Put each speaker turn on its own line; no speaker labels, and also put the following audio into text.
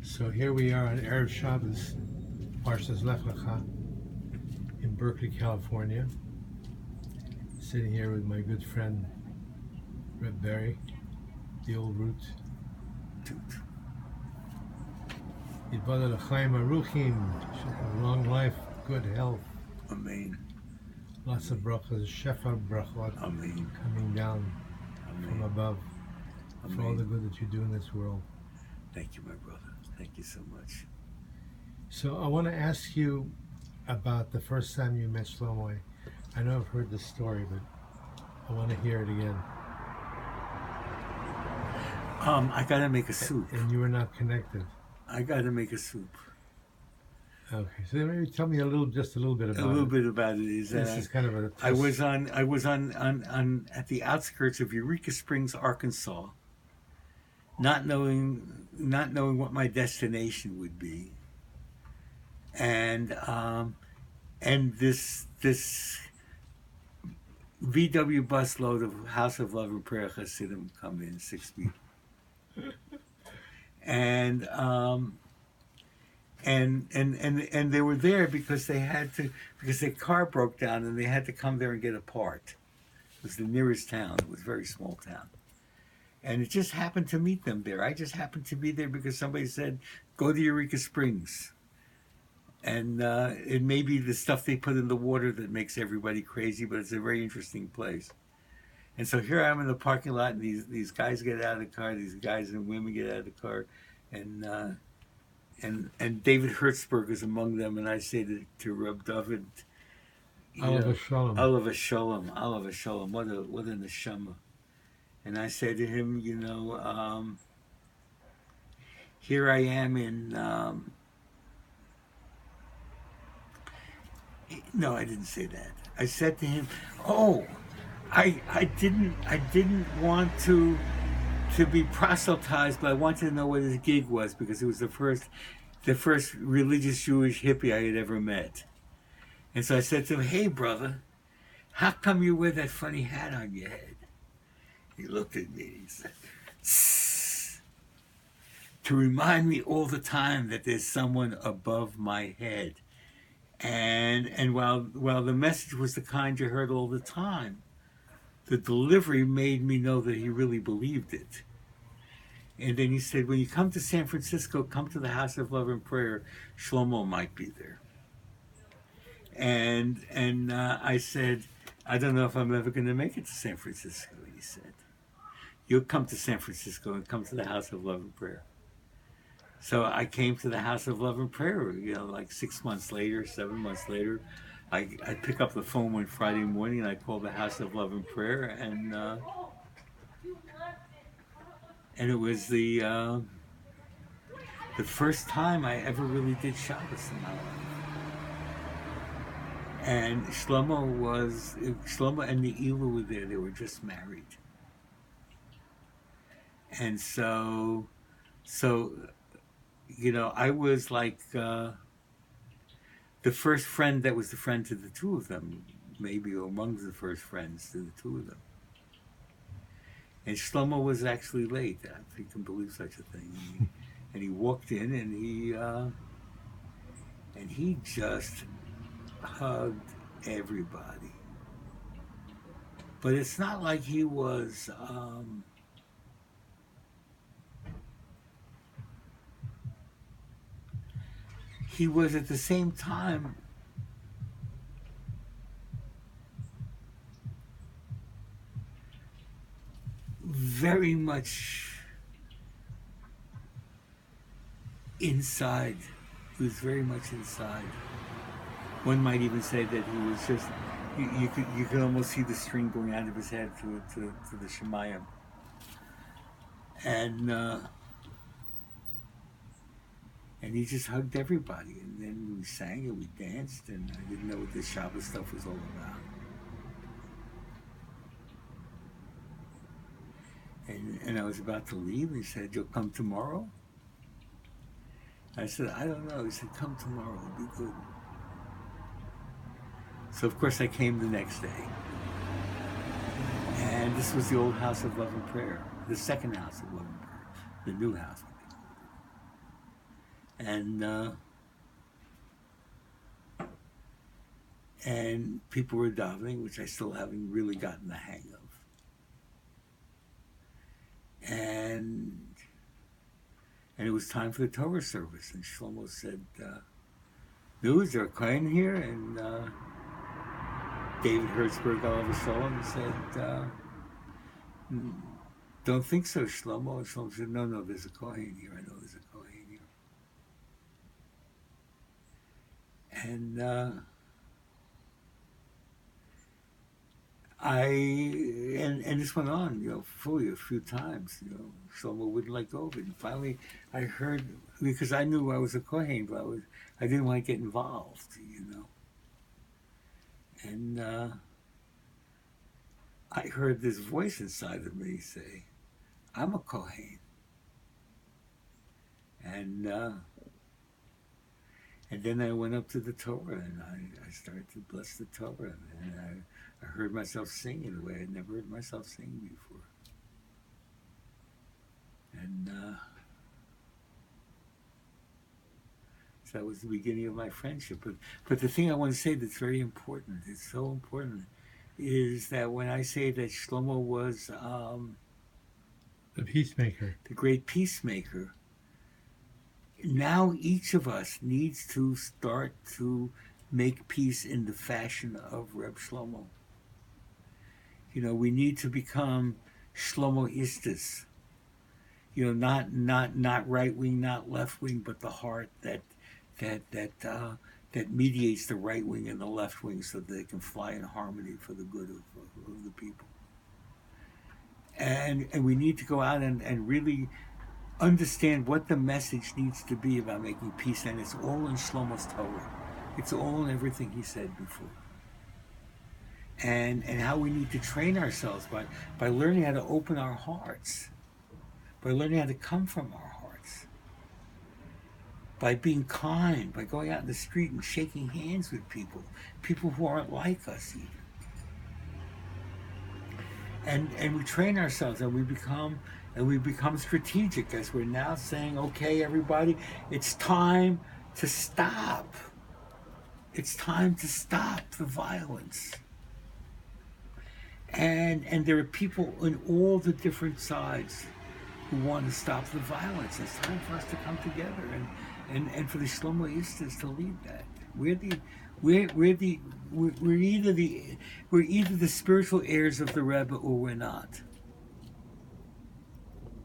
So here we are on Erev Shabbos, Parshas Lech Lecha, in Berkeley, California. Sitting here with my good friend, Reb Berry, the old root. Yitbada l'chaim aruchim, should have long life, good health.
Amen.
Lots of brachas, shefa brachot,
Amen.
coming down from above for all the
Amen.
good that you do in this world.
Thank you, my brother. Thank you so much.
So I want to ask you about the first time you met Shlomo. I know I've heard the story, but I want to hear it again.
I gotta make a soup.
And you were not connected.
I gotta make a soup.
Okay, so maybe tell me just a little bit about it.
A little bit about it is that
This is kind of a twist.
I was on at the outskirts of Eureka Springs, Arkansas, not knowing what my destination would be, and this VW bus load of House of Love and Prayer Hasidim come in, 6 people. And they were there because their car broke down and they had to come there and get a part. It was the nearest town. It was a very small town. And it just happened to meet them there. I just happened to be there because somebody said, go to Eureka Springs. And it may be the stuff they put in the water that makes everybody crazy, but it's a very interesting place. And so here I am in the parking lot, and these guys get out of the car, these guys and women get out of the car, and David Hertzberg is among them, and I say to Reb David,
Alav Shalom.
Alav Shalom, what a neshama. And I say to him, here I am in, no, I didn't say that. I said to him, I didn't want to be proselytized, but I wanted to know what his gig was because it was the first religious Jewish hippie I had ever met. And so I said to him, hey brother, how come you wear that funny hat on your head? He looked at me and he said, "Tss, to remind me all the time that there's someone above my head." And while the message was the kind you heard all the time, the delivery made me know that he really believed it. And then he said, when you come to San Francisco, come to the House of Love and Prayer. Shlomo might be there. And I said, I don't know if I'm ever going to make it to San Francisco. He said, you'll come to San Francisco and come to the House of Love and Prayer. So I came to the House of Love and Prayer, like 6 months later, 7 months later. I pick up the phone one Friday morning and I call the House of Love and Prayer, and it was the first time I ever really did Shabbos in my life. And Shlomo and Ne'ilah were there. They were just married, and so I was like the first friend that was the friend to the two of them, maybe, or among the first friends to the two of them. And Shlomo was actually late, if you can believe such a thing. And he walked in and he just hugged everybody. But it's not like he was at the same time very much inside. He was very much inside. One might even say that he was just, you could almost see the string going out of his head to the Shemayim. And he just hugged everybody, and then we sang and we danced, and I didn't know what this Shabbos stuff was all about. And I was about to leave, and he said, you'll come tomorrow? I said, I don't know. He said, come tomorrow, it'll be good. So of course I came the next day. And this was the old House of Love and Prayer, the second House of Love and Prayer, the new house. and people were davening, which I still haven't really gotten the hang of. And it was time for the Torah service, and Shlomo said, "Is there a Kohen here?" And David Hertzberg, Oliver Shalom, said, "Don't think so, Shlomo." And Shlomo said, "No, there's a Kohen here. I know there's a Kohen here." And and this went on, fully a few times. Shlomo wouldn't let go of it. And finally, I heard, because I knew I was a Kohen, but I didn't want to get involved, And I heard this voice inside of me say, "I'm a Kohen." And then I went up to the Torah, and I started to bless the Torah, and I heard myself singing the way I'd never heard myself sing before. And so that was the beginning of my friendship. But the thing I want to say that's very important, it's so important, is that when I say that Shlomo was
the peacemaker,
the great peacemaker, now each of us needs to start to make peace in the fashion of Reb Shlomo. We need to become Shlomoistas. Not right wing, not left wing, but the heart that mediates the right wing and the left wing, so that they can fly in harmony for the good of the people. And we need to go out and really understand what the message needs to be about making peace, and it's all in Shlomo's Torah. It's all in everything he said before. And how we need to train ourselves by learning how to open our hearts, by learning how to come from our hearts, by being kind, by going out in the street and shaking hands with people who aren't like us even. And we train ourselves, and we become strategic, as we're now saying, "Okay, everybody, it's time to stop. It's time to stop the violence." And there are people on all the different sides who want to stop the violence. It's time for us to come together and for the Shlomoistas to lead that. We're either the spiritual heirs of the Rebbe, or we're not.